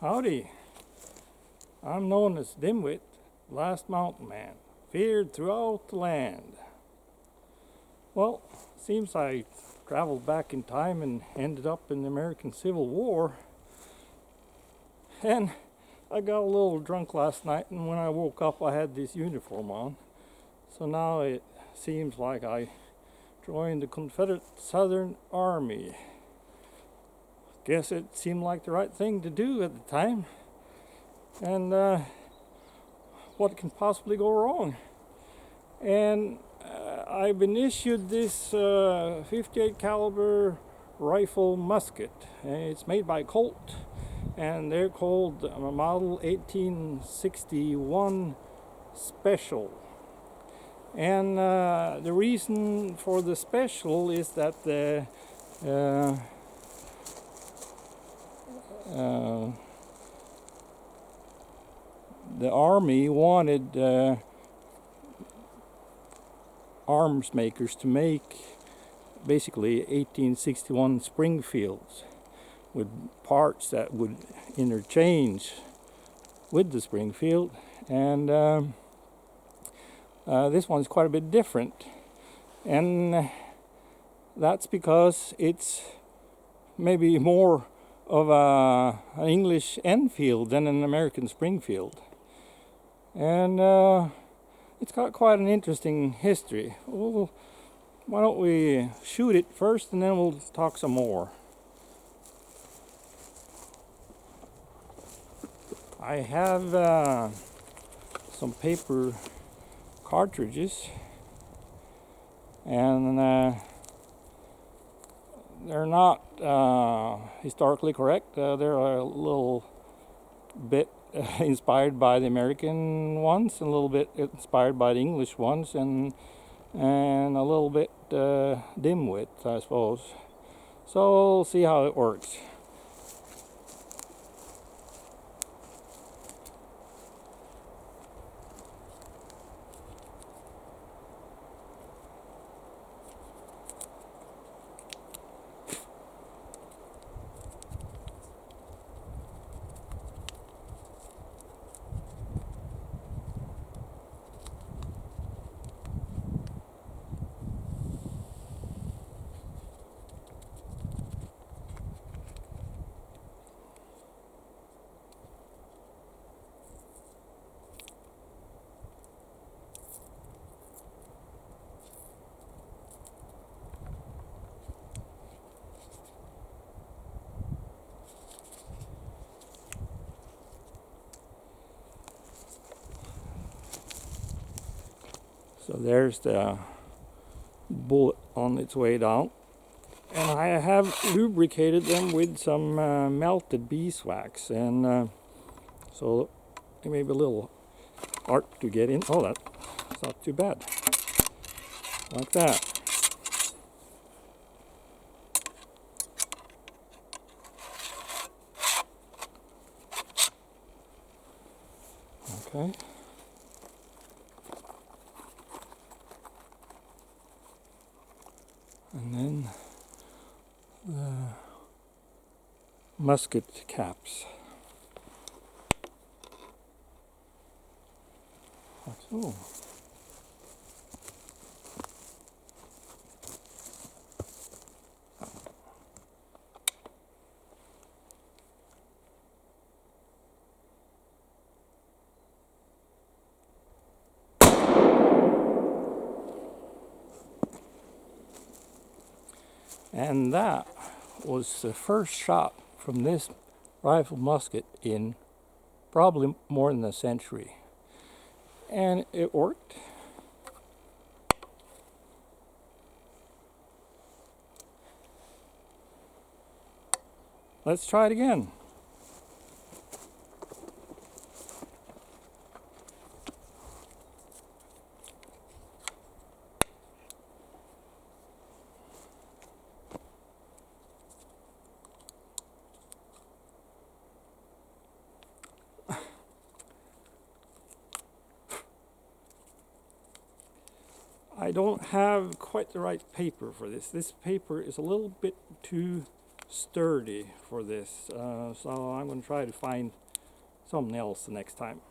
Howdy, I'm known as Dimwit, last mountain man, feared throughout the land. Well, seems I traveled back in time and ended up in the American Civil War. And I got a little drunk last night, and when I woke up I had this uniform on. So now it seems like I joined the Confederate Southern Army. Guess it seemed like the right thing to do at the time. And what can possibly go wrong? And I've been issued this 58 caliber rifle musket. It's made by Colt, and they're called model 1861 Special. And the reason for the special is that the Army wanted arms makers to make basically 1861 Springfields with parts that would interchange with the Springfield, and this one's quite a bit different, and that's because it's maybe more of an English Enfield than an American Springfield. And it's got quite an interesting history. Well, why don't we shoot it first and then we'll talk some more. I have some paper cartridges, and they're not historically correct. They're a little bit inspired by the American ones, and a little bit inspired by the English ones, and a little bit Dimwit, I suppose. So we'll see how it works. So there's the bullet on its way down, and I have lubricated them with some melted beeswax, and so it may be a little hard to get in. Oh, that's not too bad. Like that. Okay. And then the musket caps. Like so. And that was the first shot from this rifle musket in probably more than a century. And it worked. Let's try it again. I don't have quite the right paper for this. This paper is a little bit too sturdy for this, so I'm going to try to find something else the next time.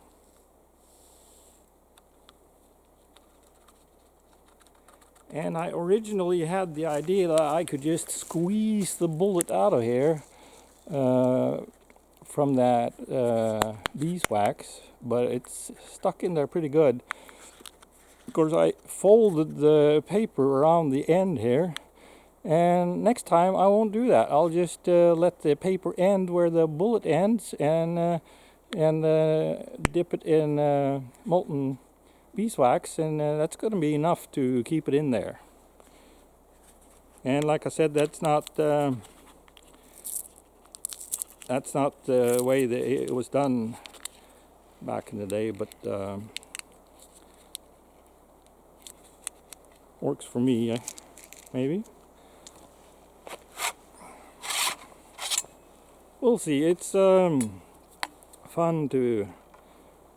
And I originally had the idea that I could just squeeze the bullet out of here from that beeswax, but it's stuck in there pretty good. Of course, I folded the paper around the end here, and next time I won't do that. I'll just let the paper end where the bullet ends, and dip it in molten beeswax, and that's going to be enough to keep it in there. And like I said, that's not the way that it was done back in the day, but works for me, maybe. We'll see. It's fun to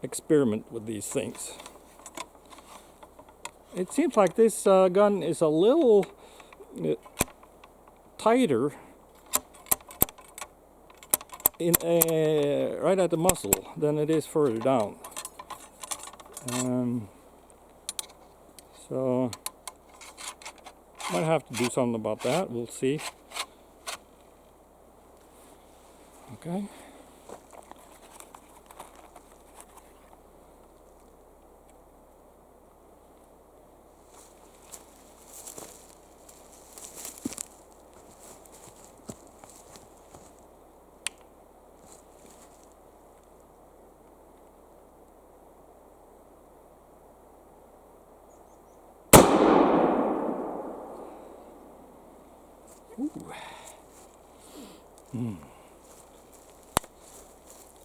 experiment with these things. It seems like this gun is a little tighter in right at the muzzle than it is further down. So might have to do something about that. We'll see. Okay.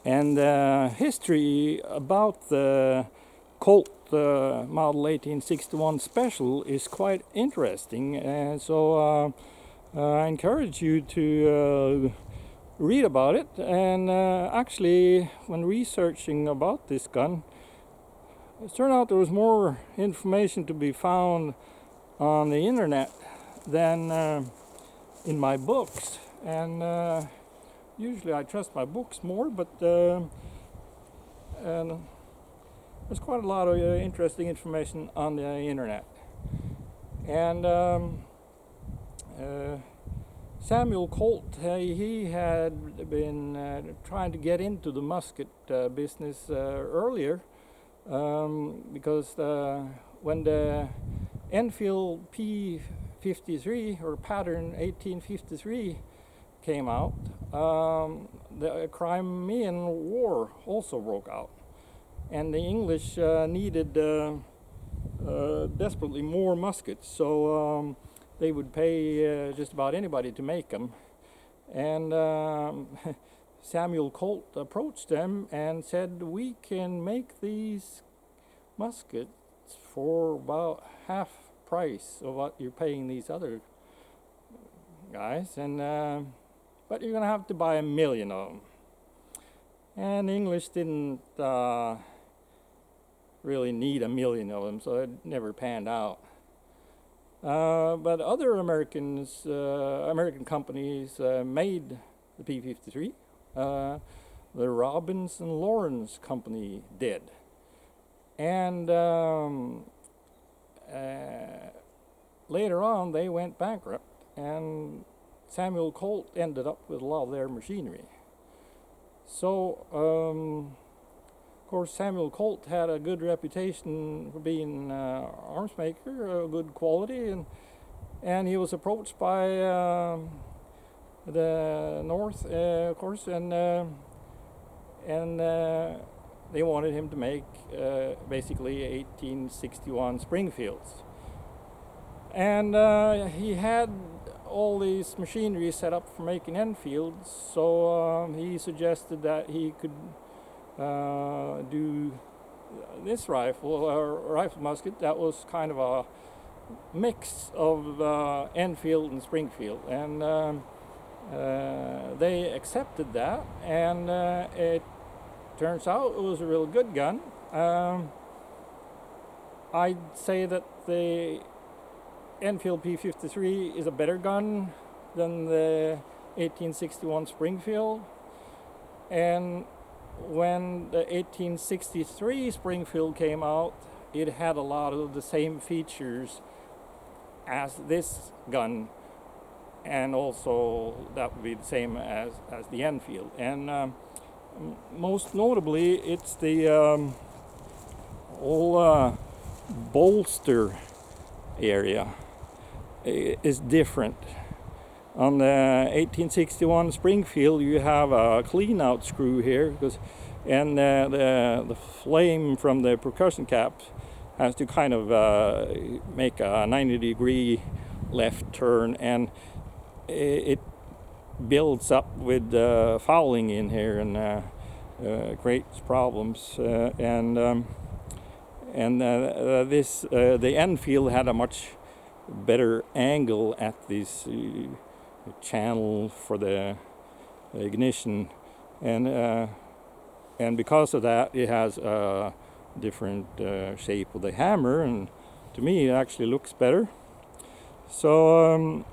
And history about the Colt Model 1861 Special is quite interesting, and so I encourage you to read about it. And actually, when researching about this gun, it turned out there was more information to be found on the internet than in my books. And usually I trust my books more, but and there's quite a lot of interesting information on the internet. And Samuel Colt, he had been trying to get into the musket business earlier, because when the Enfield P53 or pattern 1853 came out, the Crimean War also broke out, and the English needed desperately more muskets, so they would pay just about anybody to make them. And Samuel Colt approached them and said, "We can make these muskets for about half price of what you're paying these other guys, and but you're gonna have to buy 1 million of them." And the English didn't really need 1 million of them, so it never panned out. But other American companies made the P53. The Robbins and Lawrence Company did, and later on they went bankrupt, and Samuel Colt ended up with a lot of their machinery. So, of course, Samuel Colt had a good reputation for being an arms maker, good quality, and he was approached by the North, of course, and they wanted him to make basically 1861 Springfields. And he had all these machinery set up for making Enfields, so he suggested that he could do this rifle musket that was kind of a mix of Enfield and Springfield, and they accepted that, and it turns out it was a real good gun. I'd say that the Enfield P53 is a better gun than the 1861 Springfield, and when the 1863 Springfield came out, it had a lot of the same features as this gun, and also that would be the same as the Enfield. And most notably, it's the whole bolster area is different. On the 1861 Springfield, you have a clean-out screw here, and the flame from the percussion cap has to kind of make a 90-degree left turn, and it builds up with fouling in here and creates problems. The Enfield had a much better angle at this channel for the ignition, and because of that, it has a different shape of the hammer, and to me, it actually looks better. So,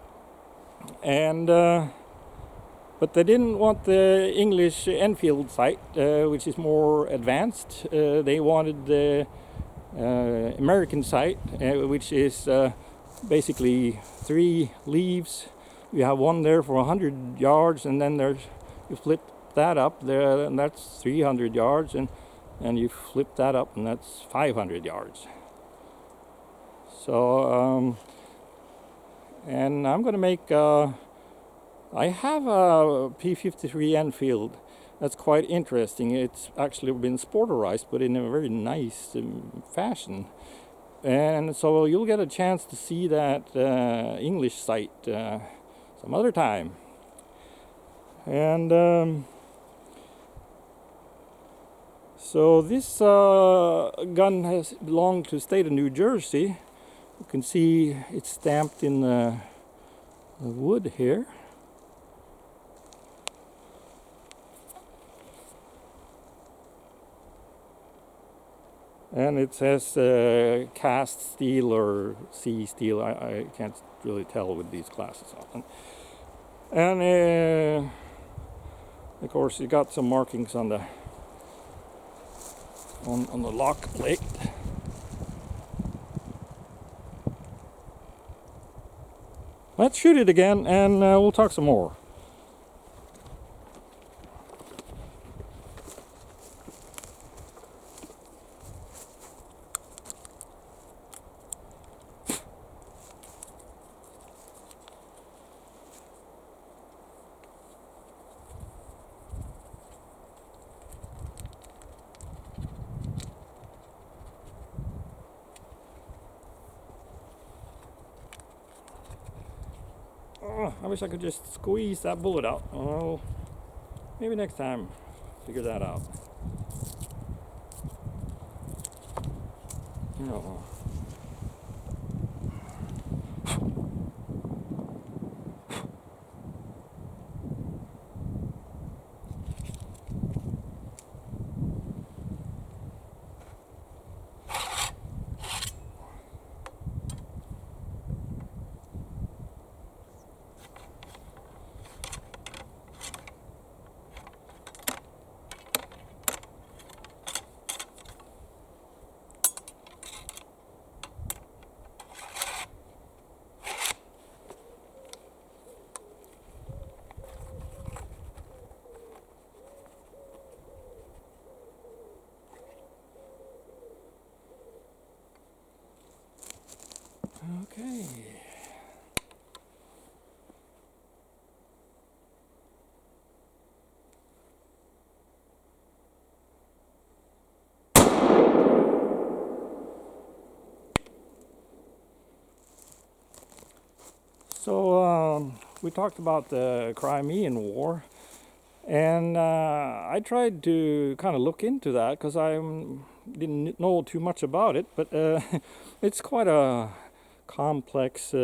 but they didn't want the English Enfield sight, which is more advanced. They wanted the American sight, which is basically 3 leaves. You have one there for 100 yards, and then you flip that up there, and that's 300 yards, and you flip that up, and that's 500 yards. So, and I'm going to make, I have a P53 Enfield that's quite interesting. It's actually been sporterized, but in a very nice fashion. And so you'll get a chance to see that English sight some other time. And so this gun has belonged to the state of New Jersey. You can see it's stamped in the wood here. And it says cast steel or sea steel. I can't really tell with these glasses on. And of course, you got some markings on the lock plate. Let's shoot it again, and we'll talk some more. Oh, I wish I could just squeeze that bullet out. Oh, maybe next time, figure that out. No. Okay. So we talked about the Crimean War, and I tried to kind of look into that because I didn't know too much about it, but it's quite a complex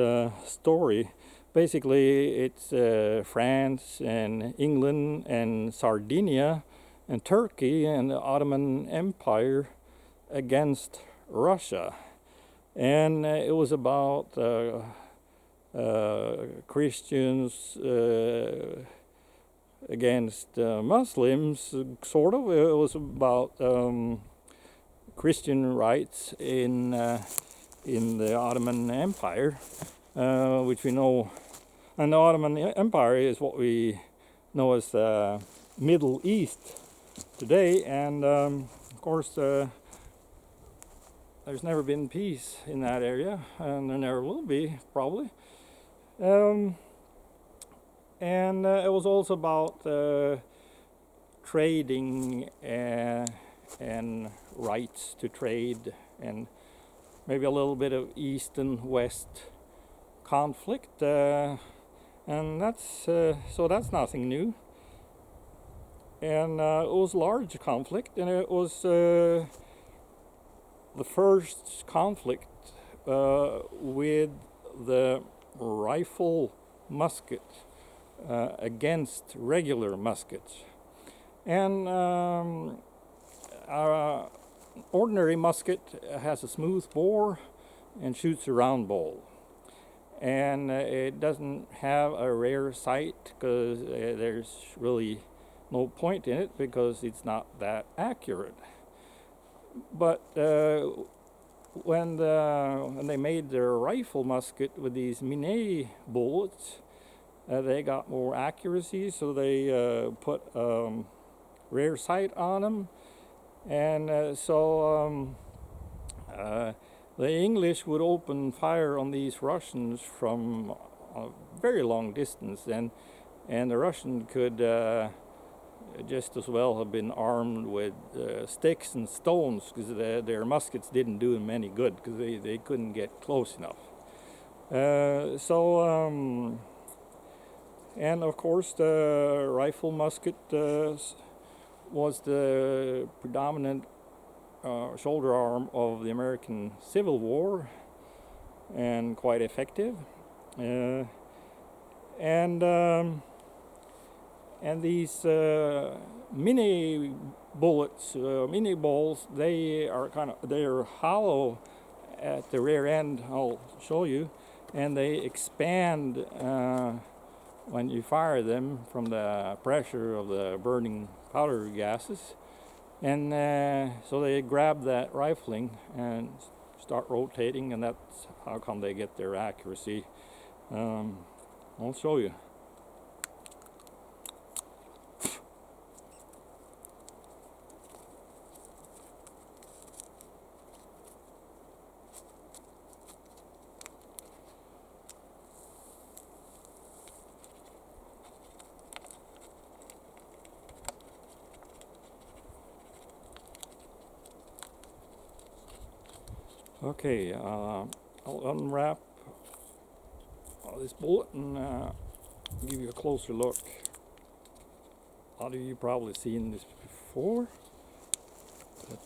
story. Basically, it's France and England and Sardinia and Turkey and the Ottoman Empire against Russia, and it was about Christians against Muslims, sort of. It was about Christian rights in the Ottoman Empire, which we know, and the Ottoman Empire is what we know as the Middle East today, and of course there's never been peace in that area, and there never will be, probably. And it was also about trading and rights to trade, and maybe a little bit of East and West conflict, and that's nothing new. And it was large conflict, and it was the first conflict with the rifle musket against regular muskets. And our ordinary musket has a smooth bore and shoots a round ball, and it doesn't have a rear sight because there's really no point in it because it's not that accurate. But when they made their rifle musket with these Minie bullets, they got more accuracy, so they put rear sight on them, and so the English would open fire on these Russians from a very long distance, and the Russian could just as well have been armed with sticks and stones, because their muskets didn't do them any good because they couldn't get close enough. And of course the rifle musket was the predominant shoulder arm of the American Civil War, and quite effective. And these Minie bullets, Minie balls, they're hollow at the rear end. I'll show you, and they expand when you fire them from the pressure of the burning powder gases, and so they grab that rifling and start rotating, and that's how come they get their accuracy. I'll show you. Okay, I'll unwrap this bullet and give you a closer look. A lot of you probably seen this before. But,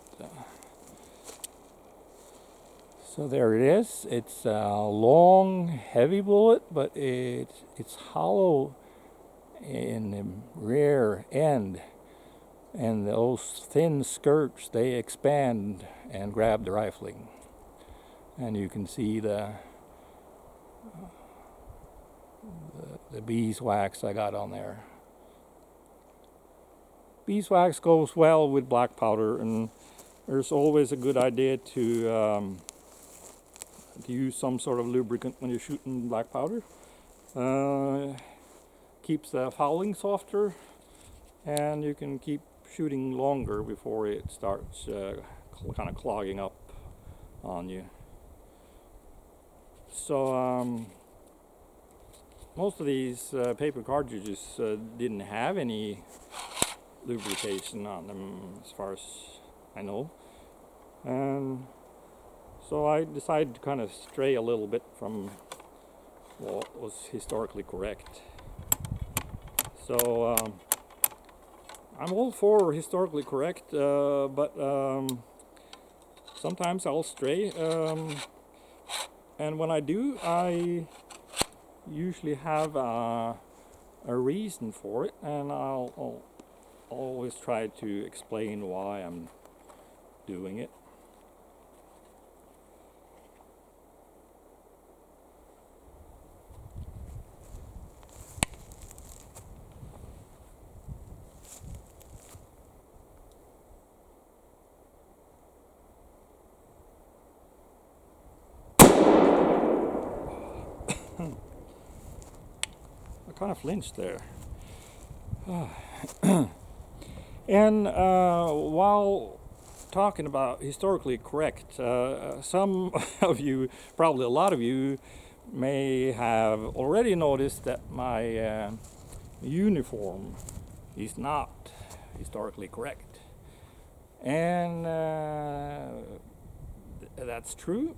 so there it is. It's a long, heavy bullet, but it's hollow in the rear end, and those thin skirts, they expand and grab the rifling. And you can see the beeswax I got on there. Beeswax goes well with black powder, and there's always a good idea to use some sort of lubricant when you're shooting black powder. Keeps the fouling softer, and you can keep shooting longer before it starts kind of clogging up on you. So most of these paper cartridges didn't have any lubrication on them, as far as I know, and so I decided to kind of stray a little bit from what was historically correct. So I'm all for historically correct, but sometimes I'll stray. And when I do, I usually have a reason for it, and I'll always try to explain why I'm doing it. kind of flinched there. And while talking about historically correct, some of you, probably a lot of you, may have already noticed that my uniform is not historically correct. And that's true.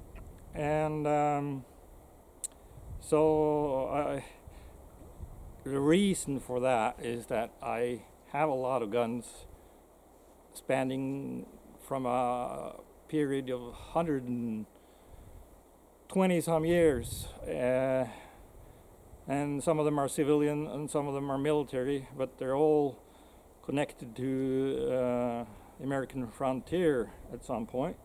And so the reason for that is that I have a lot of guns spanning from a period of 120 some years, and some of them are civilian and some of them are military, but they're all connected to the American frontier at some point.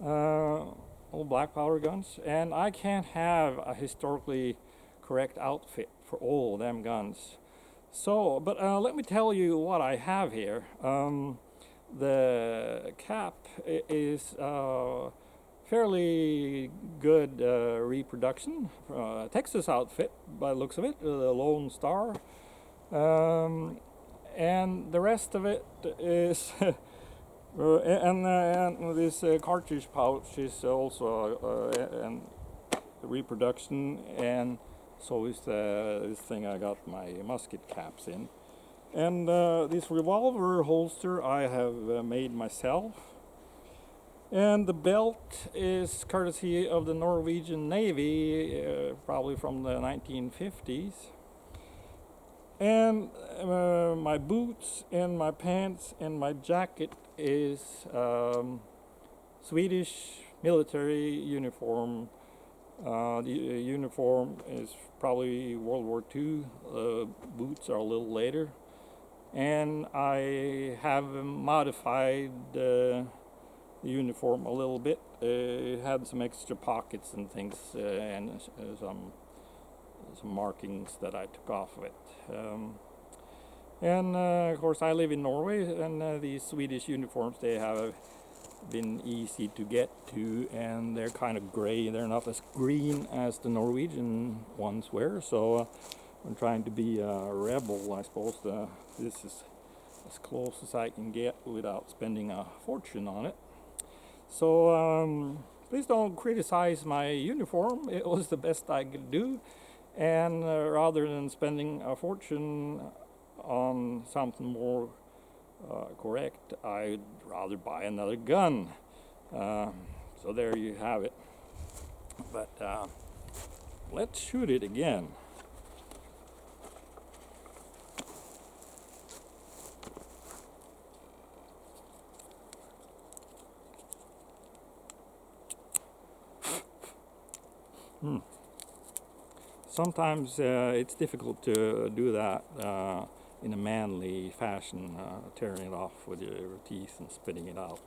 All black powder guns, and I can't have a historically correct outfit for all them guns. So, but let me tell you what I have here. The cap is fairly good reproduction, Texas outfit by the looks of it, the Lone Star, and the rest of it is and this cartridge pouch is also a reproduction, and so is this thing I got my musket caps in. And this revolver holster I have made myself. And the belt is courtesy of the Norwegian Navy, probably from the 1950s. And my boots and my pants and my jacket is Swedish military uniform. The uniform is probably World War II. Boots are a little later. And I have modified the uniform a little bit. It had some extra pockets and things, and some markings that I took off of it. And of course I live in Norway, and these Swedish uniforms, they have been easy to get to, and they're kind of gray. They're not as green as the Norwegian ones were, so I'm trying to be a rebel, I suppose. This is as close as I can get without spending a fortune on it. So please don't criticize my uniform. It was the best I could do, and rather than spending a fortune on something more correct, I'd rather buy another gun. So there you have it. But let's shoot it again. Sometimes it's difficult to do that in a manly fashion, tearing it off with your teeth and spitting it out.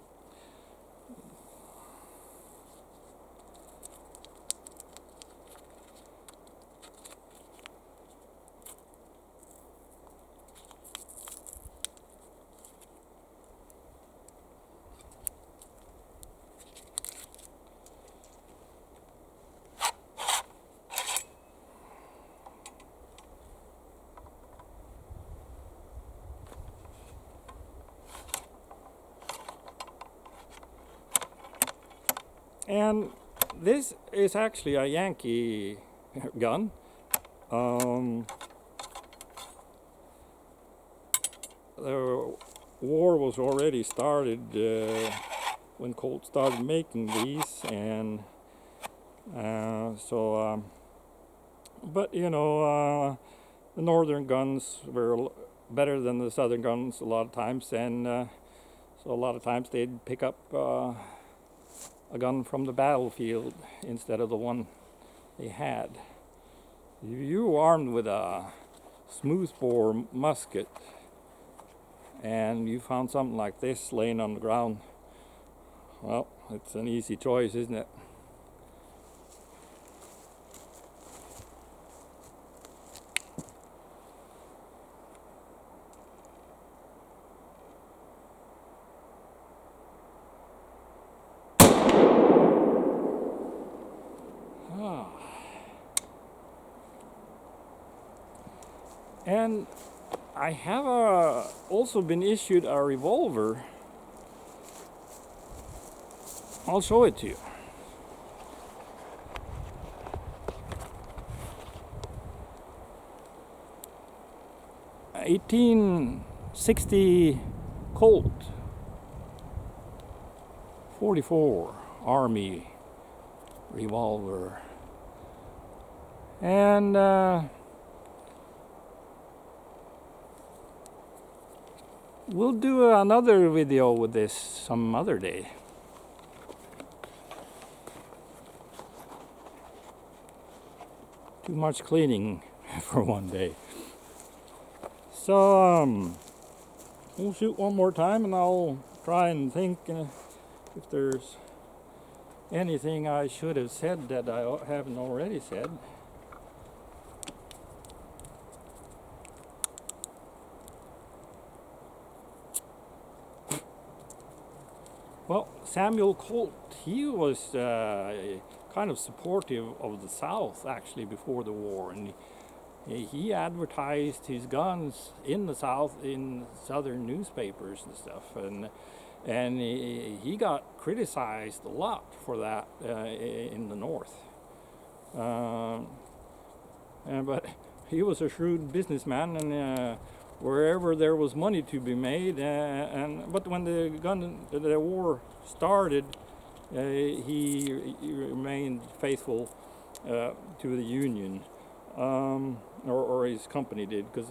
And this is actually a Yankee gun. The war was already started when Colt started making these, and but you know, the northern guns were better than the southern guns a lot of times, and so a lot of times they'd pick up a gun from the battlefield instead of the one they had. If you were armed with a smoothbore musket and you found something like this laying on the ground, well, it's an easy choice, isn't it? And I have also been issued a revolver. I'll show it to you. .1860 Colt 44 Army revolver. And we'll do another video with this some other day. Too much cleaning for one day. So we'll shoot one more time, and I'll try and think if there's anything I should have said that I haven't already said. Well, Samuel Colt, he was kind of supportive of the South actually before the war, and he advertised his guns in the South in Southern newspapers and stuff, and he got criticized a lot for that in the North. But he was a shrewd businessman, and wherever there was money to be made, but when the war started, he remained faithful to the Union, or his company did, because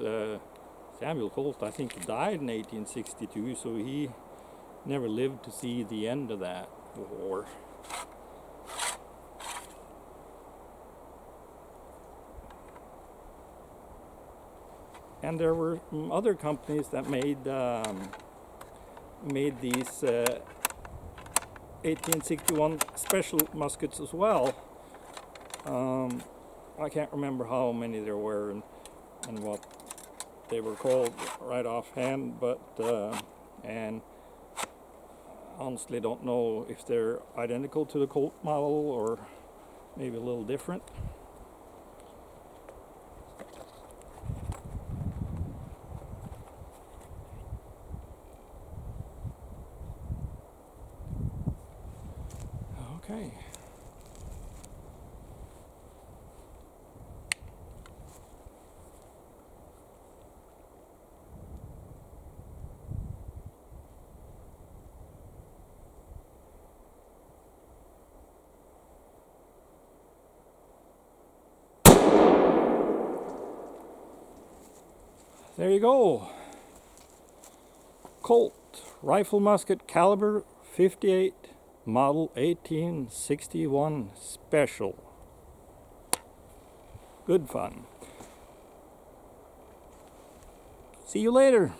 Samuel Colt, I think, died in 1862, so he never lived to see the end of that war. And there were other companies that made these 1861 Special muskets as well. I can't remember how many there were and what they were called right offhand, but and honestly don't know if they're identical to the Colt model or maybe a little different. Okay. There you go. Colt rifle musket caliber 58, model 1861 Special. Good fun. See you later.